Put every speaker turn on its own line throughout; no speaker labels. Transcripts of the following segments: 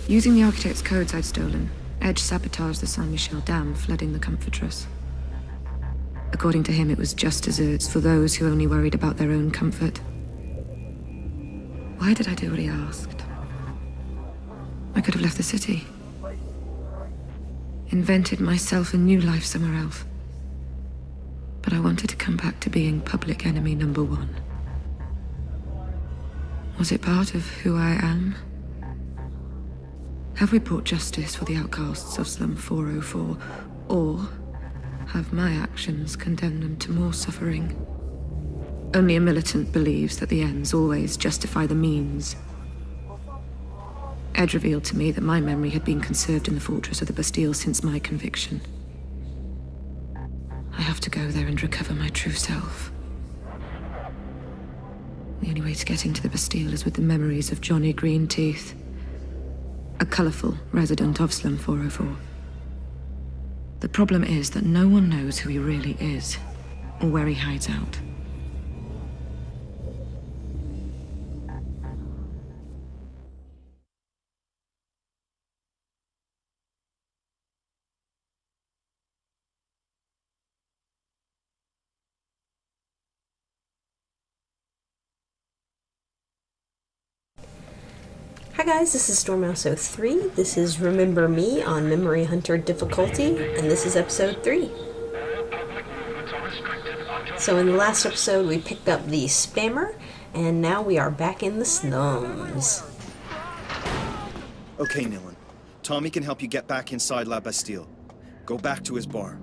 Using the architect's codes I'd stolen, Edge sabotaged the Saint-Michel Dam, flooding the Comfortress. According to him, it was just desserts for those who only worried about their own comfort. Why did I do what he asked? I could have left the city. Invented myself a new life somewhere else. But I wanted to come back to being public enemy number one. Was it part of who I am? Have we brought justice for the outcasts of Slum 404, or have my actions condemned them to more suffering? Only a militant believes that the ends always justify the means. Ed revealed to me that my memory had been conserved in the fortress of the Bastille since my conviction. I have to go there and recover my true self. The only way to getting to the Bastille is with the memories of Johnny Greenteeth, a colorful resident of Slum 404. The problem is that no one knows who he really is, or where he hides out.
Hi guys, this is Stormouse03. This is Remember Me on Memory Hunter difficulty, and this is episode 3. So in the last episode we picked up the spammer, and now we are back in the slums.
Okay, Nilin. Tommy can help you get back inside La Bastille. Go back to his bar.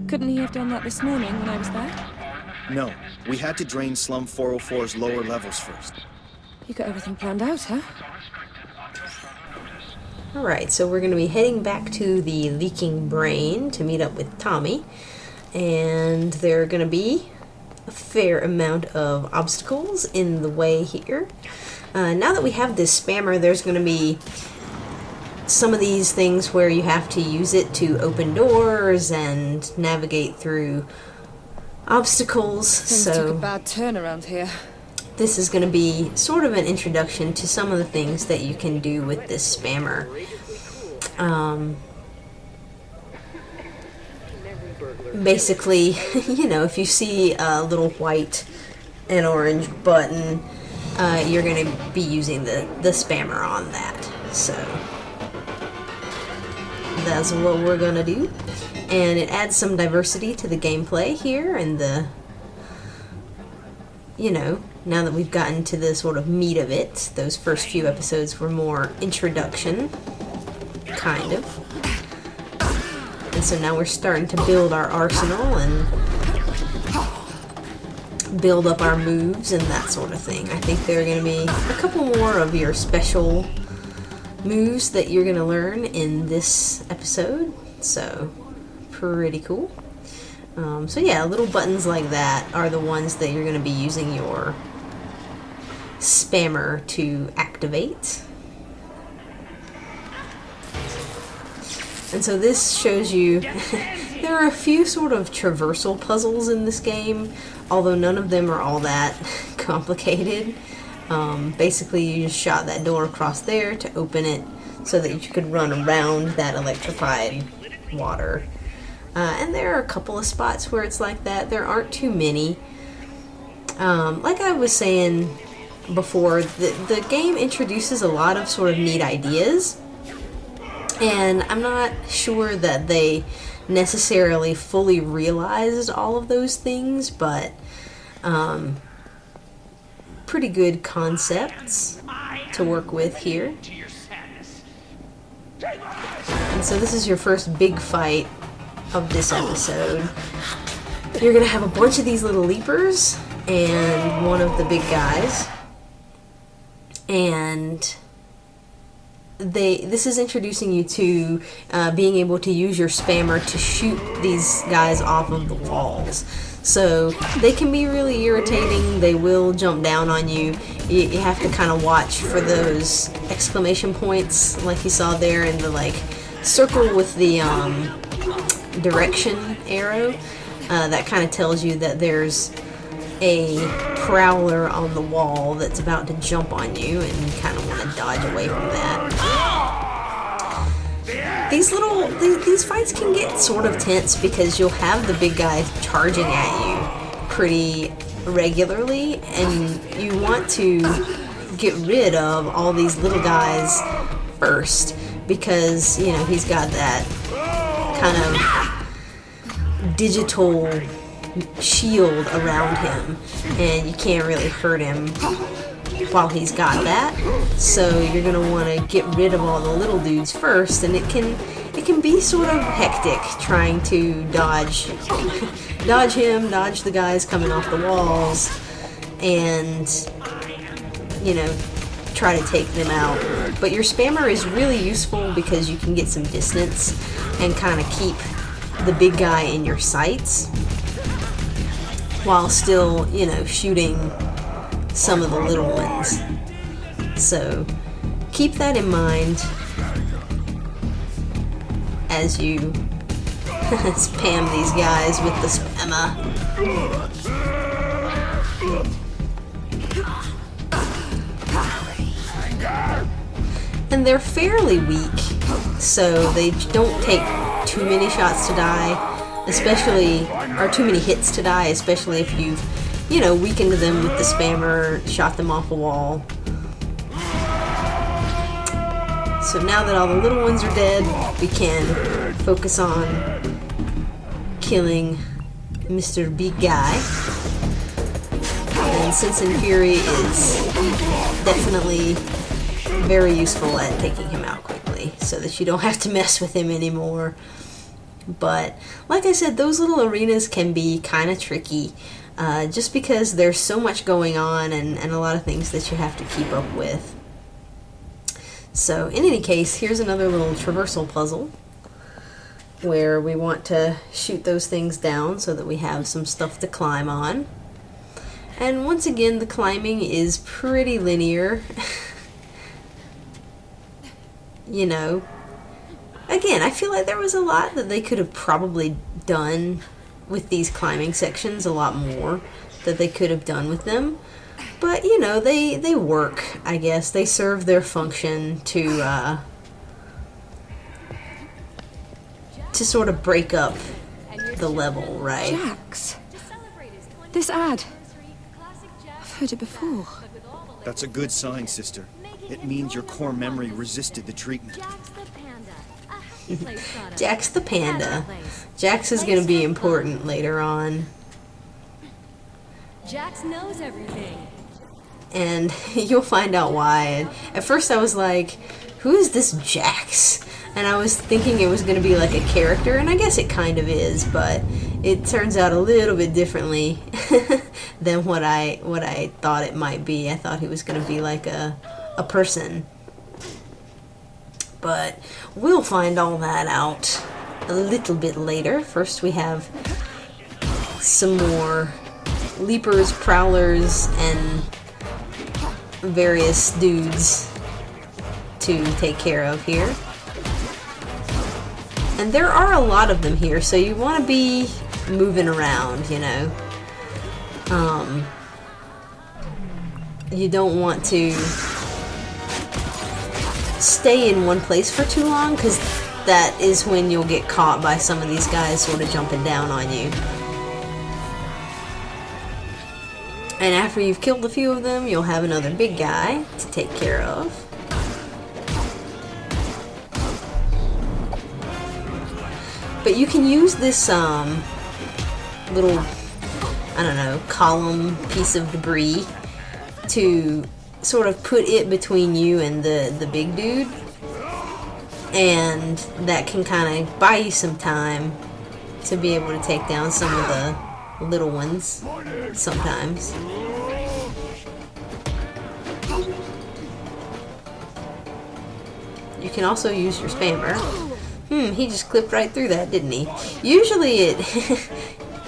Couldn't he have done that this morning when I was there?
No, we had to drain Slum 404's lower levels first.
You got everything planned out, huh?
Alright, so we're going to be heading back to the Leaking Brain to meet up with Tommy. And there are going to be a fair amount of obstacles in the way here. Now that we have this spammer, there's going to be some of these things where you have to use it to open doors and navigate through obstacles.
Things took a bad turn around here.
This is going to be sort of an introduction to some of the things that you can do with this spammer. Basically, you know, if you see a little white and orange button, you're going to be using the spammer on that. So that's what we're going to do. And it adds some diversity to the gameplay here, and the, you know, now that we've gotten to the sort of meat of it. Those first few episodes were more introduction, kind of. And so now we're starting to build our arsenal and build up our moves and that sort of thing. I think there are going to be a couple more of your special moves that you're going to learn in this episode. So, pretty cool. So yeah, little buttons like that are the ones that you're going to be using your spammer to activate. And so this shows you there are a few sort of traversal puzzles in this game, although none of them are all that complicated. Basically you just shot that door across there to open it so that you could run around that electrified water. And there are a couple of spots where it's like that. There aren't too many. Like I was saying before, the game introduces a lot of sort of neat ideas, and I'm not sure that they necessarily fully realized all of those things, but pretty good concepts to work with here. And so this is your first big fight of this episode. You're gonna have a bunch of these little leapers and one of the big guys, and this is introducing you to being able to use your spammer to shoot these guys off of the walls. So they can be really irritating. They will jump down on you. You have to kind of watch for those exclamation points like you saw there in the like circle with the direction arrow. That kind of tells you that there's a prowler on the wall that's about to jump on you, and you kind of want to dodge away from that. these fights can get sort of tense because you'll have the big guy charging at you pretty regularly, and you want to get rid of all these little guys first because, you know, he's got that kind of digital shield around him, and you can't really hurt him while he's got that. So you're gonna want to get rid of all the little dudes first, and it can be sort of hectic trying to dodge him, dodge the guys coming off the walls, and, you know, try to take them out. But your spammer is really useful because you can get some distance and kind of keep the big guy in your sights while still, you know, shooting some of the little ones. So keep that in mind as you spam these guys with the spammer. And they're fairly weak, so they don't take too many shots to die, especially, or too many hits to die, especially if you've, you know, weakened them with the spammer, shot them off a wall. So now that all the little ones are dead, we can focus on killing Mr. Big Guy. And Sense and Fury is definitely very useful at taking him out quickly so that you don't have to mess with him anymore. But like I said, those little arenas can be kind of tricky just because there's so much going on and a lot of things that you have to keep up with. So in any case, here's another little traversal puzzle where we want to shoot those things down so that we have some stuff to climb on. And once again, the climbing is pretty linear. You know, again, I feel like there was a lot that they could have probably done with these climbing sections, a lot more that they could have done with them. But, you know, they work, I guess. They serve their function to sort of break up the level, right?
Jax. This ad. I've heard it before.
That's a good sign, sister. It means your core memory resisted the treatment.
Jax the Panda. Jax is going to be important later on.
Jax knows everything.
And you'll find out why. At first I was like, who is this Jax? And I was thinking it was going to be like a character, and I guess it kind of is, but it turns out a little bit differently than what I thought it might be. I thought he was going to be like a person. But we'll find all that out a little bit later. First we have some more leapers, prowlers, and various dudes to take care of here. And there are a lot of them here, so you want to be moving around, you know. You don't want to stay in one place for too long, because that is when you'll get caught by some of these guys sort of jumping down on you. And after you've killed a few of them, you'll have another big guy to take care of. But you can use this little, I don't know, column piece of debris to sort of put it between you and the big dude. And that can kind of buy you some time to be able to take down some of the little ones sometimes. You can also use your spammer. He just clipped right through that, didn't he? Usually it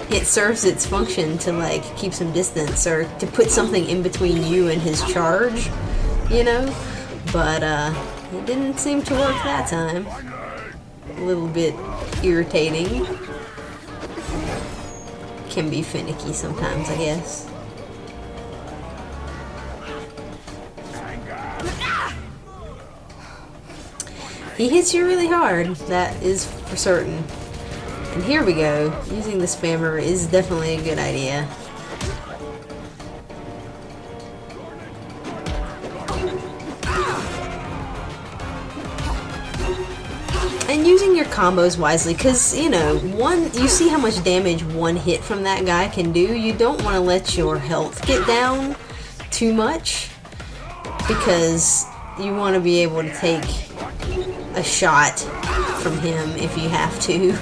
it serves its function to like keep some distance or to put something in between you and his charge, you know? But it didn't seem to work that time. A little bit irritating. Can be finicky sometimes, I guess. He hits you really hard, that is for certain. And here we go. Using the spammer is definitely a good idea. And using your combos wisely, because, you know, you see how much damage one hit from that guy can do. You don't want to let your health get down too much, because you want to be able to take a shot from him if you have to.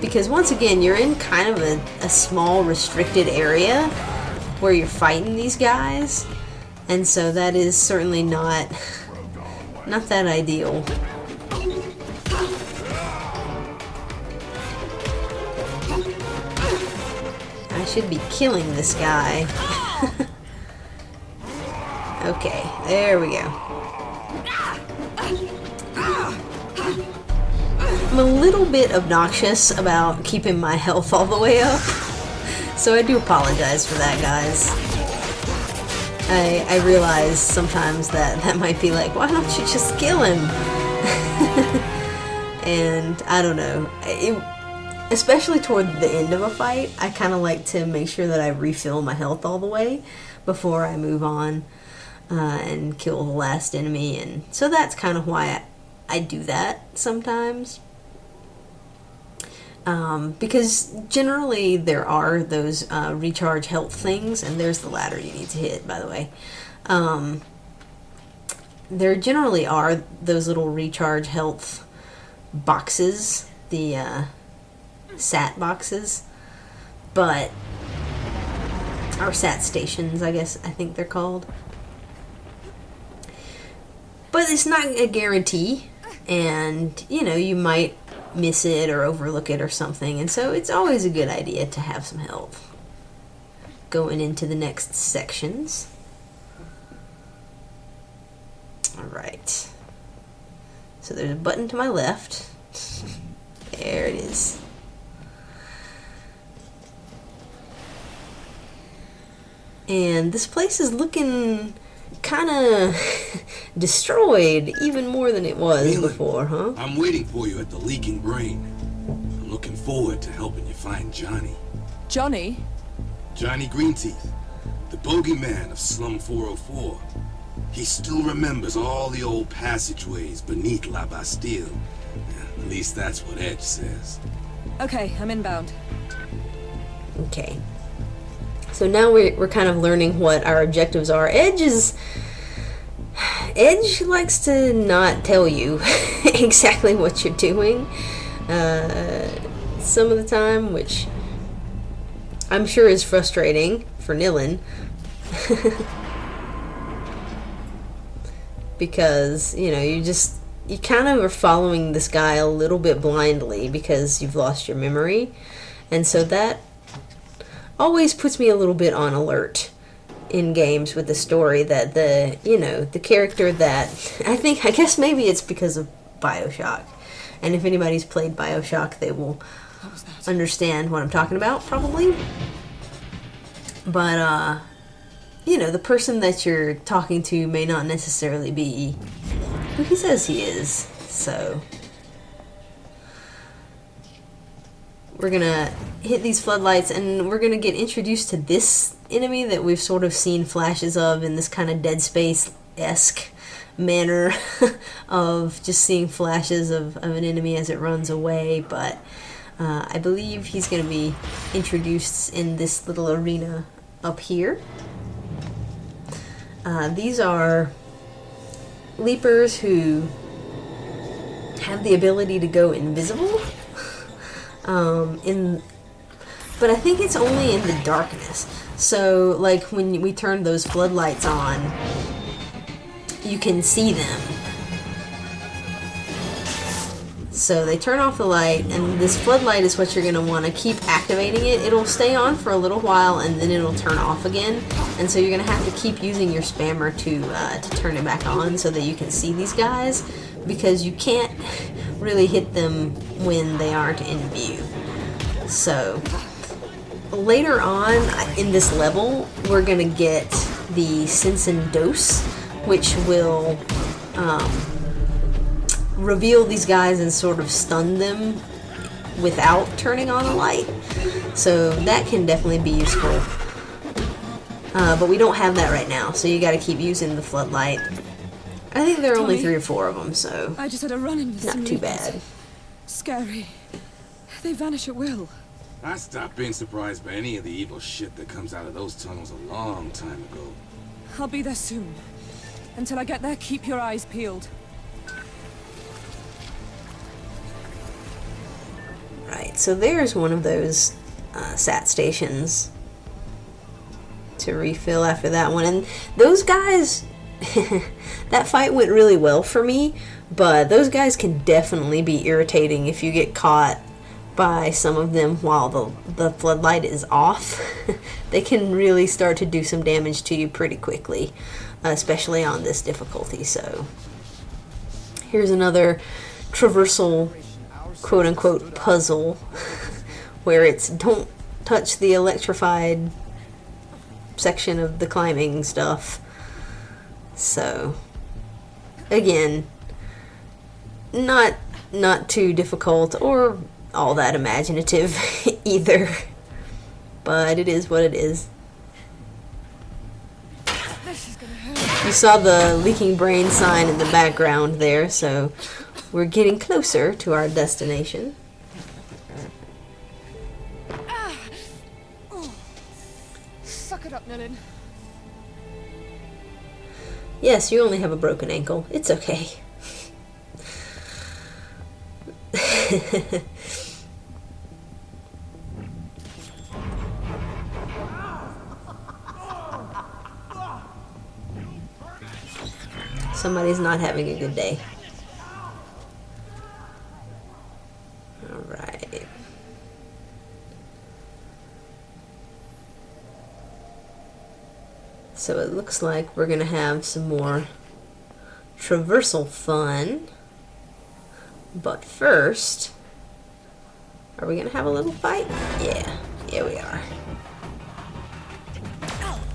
Because once again, you're in kind of a small restricted area where you're fighting these guys, and so that is certainly not that ideal. I should be killing this guy. Okay, there we go. I'm a little bit obnoxious about keeping my health all the way up, so I do apologize for that, guys. I realize sometimes that might be like, why don't you just kill him? And I don't know, especially toward the end of a fight, I kind of like to make sure that I refill my health all the way before I move on and kill the last enemy, and so that's kind of why I do that sometimes. Because generally there are those recharge health things, and there's the ladder you need to hit, by the way. There generally are those little recharge health boxes, the SAT boxes, or SAT stations, I think they're called. But it's not a guarantee, and, you know, you might miss it or overlook it or something, and so it's always a good idea to have some health going into the next sections. Alright, so there's a button to my left. There it is. And this place is looking kind of destroyed, even more than it was before, huh?
I'm waiting for you at the Leaking Brain. I'm looking forward to helping you find Johnny.
Johnny?
Johnny Greenteeth, the bogeyman of Slum 404. He still remembers all the old passageways beneath La Bastille. At least that's what Edge says.
Okay, I'm inbound.
Okay. So now we're kind of learning what our objectives are. Edge likes to not tell you exactly what you're doing some of the time, which I'm sure is frustrating for Nilin. Because, you know, you kind of are following this guy a little bit blindly because you've lost your memory. And so that always puts me a little bit on alert in games with the story that the character that I guess maybe it's because of BioShock. And if anybody's played BioShock, they will understand what I'm talking about, probably. But, you know, the person that you're talking to may not necessarily be who he says he is. So we're gonna hit these floodlights, and we're gonna get introduced to this enemy that we've sort of seen flashes of in this kind of Dead Space-esque manner of just seeing flashes of an enemy as it runs away. But I believe he's gonna be introduced in this little arena up here. These are leapers who have the ability to go invisible. But I think it's only in the darkness. So, like, when we turn those floodlights on, you can see them. So they turn off the light, and this floodlight is what you're going to want to keep activating it. It'll stay on for a little while, and then it'll turn off again. And so you're going to have to keep using your spammer to turn it back on so that you can see these guys, because you can't really hit them when they aren't in view. So later on in this level, we're gonna get the Sense and Dose, which will reveal these guys and sort of stun them without turning on a light. So that can definitely be useful. But we don't have that right now, so you gotta keep using the floodlight. I think there are only
Tommy,
3 or 4 of them, so
I just had a run-in with some
not too
Reapers.
bad.
Scary. They vanish at will.
I stopped being surprised by any of the evil shit that comes out of those tunnels a long time ago.
I'll be there soon. Until I get there, keep your eyes peeled.
Right, so there's one of those SAT stations to refill after that one. And those guys, that fight went really well for me, but those guys can definitely be irritating if you get caught by some of them while the floodlight is off. They can really start to do some damage to you pretty quickly, especially on this difficulty. So here's another traversal quote-unquote puzzle where it's don't touch the electrified section of the climbing stuff. So again, not too difficult or all that imaginative either, but it is what it is. You saw the leaking brain sign in the background there, so we're getting closer to our destination.
Suck it up, Nilin.
Yes, you only have a broken ankle. It's okay. Somebody's not having a good day. Alright. So it looks like we're going to have some more traversal fun. But first, are we going to have a little fight? Yeah we are.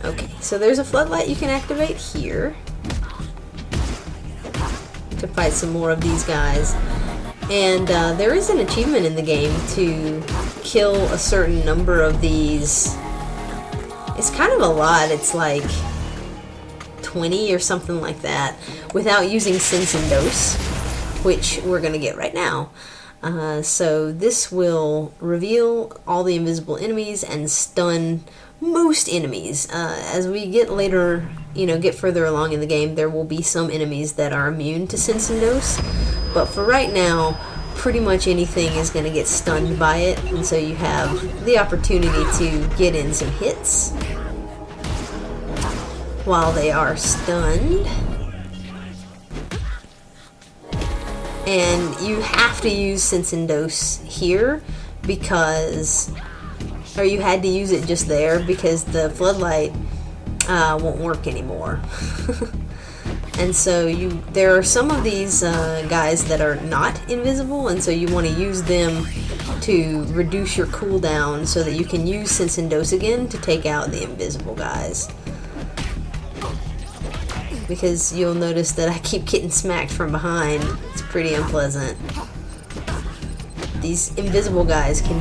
Okay, so there's a floodlight you can activate here to fight some more of these guys. And there is an achievement in the game to kill a certain number of these. It's kind of a lot. It's like 20 or something like that without using Sense and Dose, which we're going to get right now. So this will reveal all the invisible enemies and stun most enemies. As we get later, get further along in the game, there will be some enemies that are immune to Sense and Dose. But for right now, pretty much anything is going to get stunned by it. And so you have the opportunity to get in some hits while they are stunned. And you have to use Sense and Dose here because, or you had to use it just there because the floodlight won't work anymore. And so there are some of these guys that are not invisible, and so you want to use them to reduce your cooldown so that you can use Sense and Dose again to take out the invisible guys. Because you'll notice that I keep getting smacked from behind. It's pretty unpleasant. These invisible guys can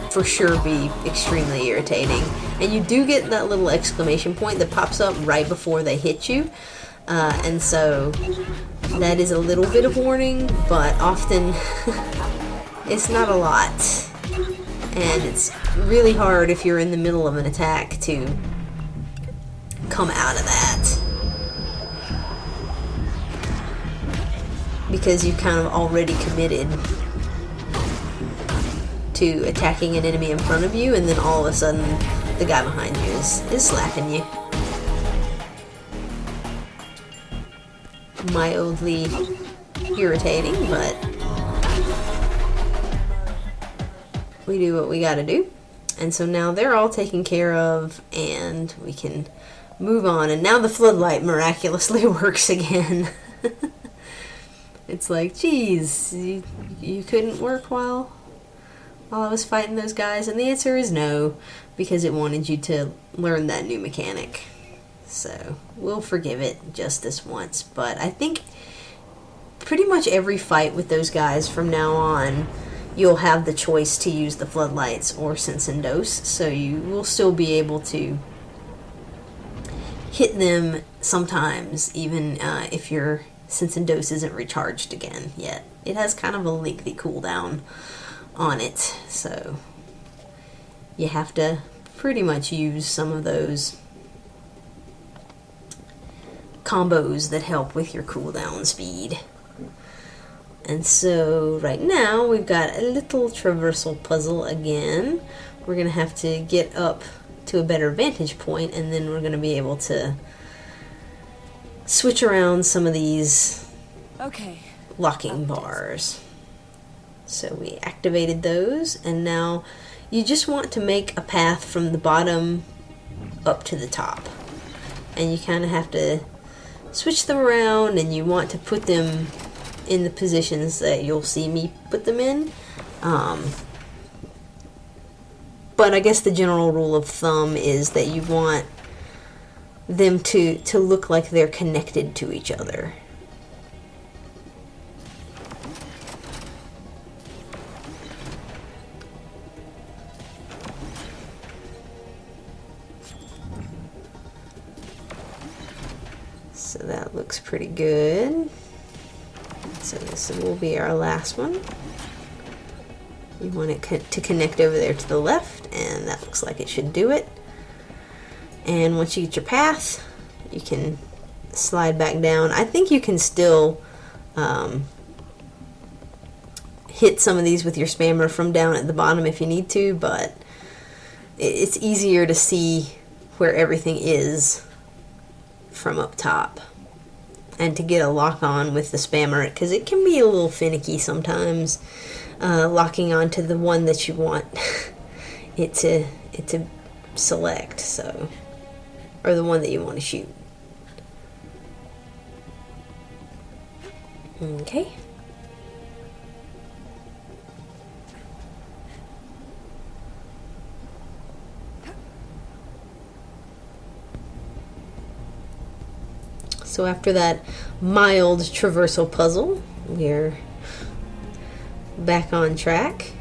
for sure be extremely irritating. And you do get that little exclamation point that pops up right before they hit you. And so that is a little bit of warning, but often it's not a lot. And it's really hard if you're in the middle of an attack to come out of that. Because you kind of already committed to attacking an enemy in front of you, and then all of a sudden the guy behind you is slapping you. Mildly irritating, but we do what we gotta do. And so now they're all taken care of, and we can move on. And now the floodlight miraculously works again. It's like, geez, you couldn't work while while I was fighting those guys? And the answer is no, because it wanted you to learn that new mechanic. So we'll forgive it just this once. But I think pretty much every fight with those guys from now on, you'll have the choice to use the floodlights or sense and dose. So you will still be able to hit them sometimes, even if your sense and dose isn't recharged again yet. It has kind of a lengthy cooldown on it, so you have to pretty much use some of those combos that help with your cooldown speed. And so right now we've got a little traversal puzzle again. We're gonna have to get up to a better vantage point, and then we're gonna be able to switch around some of these
Okay.
locking bars. So we activated those, and now you just want to make a path from the bottom up to the top. And you kind of have to switch them around, and you want to put them in the positions that you'll see me put them in. But I guess the general rule of thumb is that you want them to look like they're connected to each other. So that looks pretty good. So this will be our last one. You want it to connect over there to the left, and that looks like it should do it. And once you get your path, you can slide back down. I think you can still hit some of these with your spammer from down at the bottom if you need to, but it's easier to see where everything is from up top, and to get a lock on with the spammer, because it can be a little finicky sometimes, locking on to the one that you want it to select, so, or the one that you want to shoot. Okay. So after that mild traversal puzzle, we're back on track.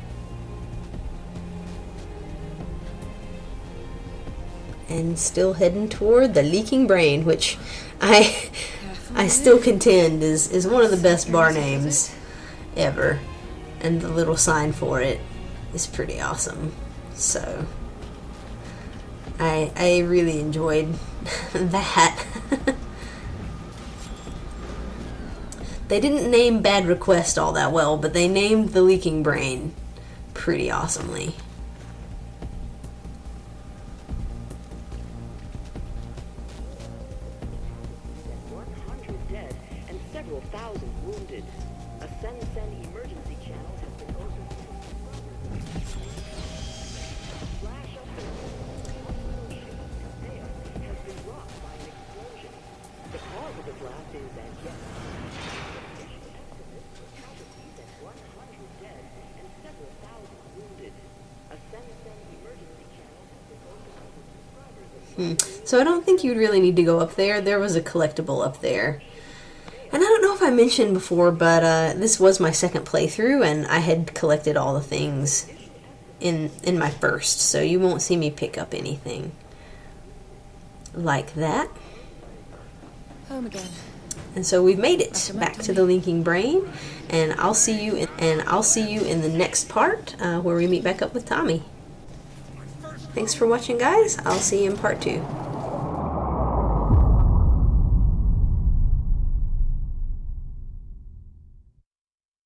And still heading toward the Leaking Brain, which I still contend is one of the best bar names ever. And the little sign for it is pretty awesome. So I really enjoyed that. They didn't name Bad Request all that well, but they named the Leaking Brain pretty awesomely. So I don't think you'd really need to go up there. There was a collectible up there. And I don't know if I mentioned before, but this was my second playthrough, and I had collected all the things in my first, so you won't see me pick up anything like that.
Home again.
And so we've made it back to the Leaking Brain, and I'll see you in the next part where we meet back up with Tommy. Thanks for watching, guys. I'll see you in part 2.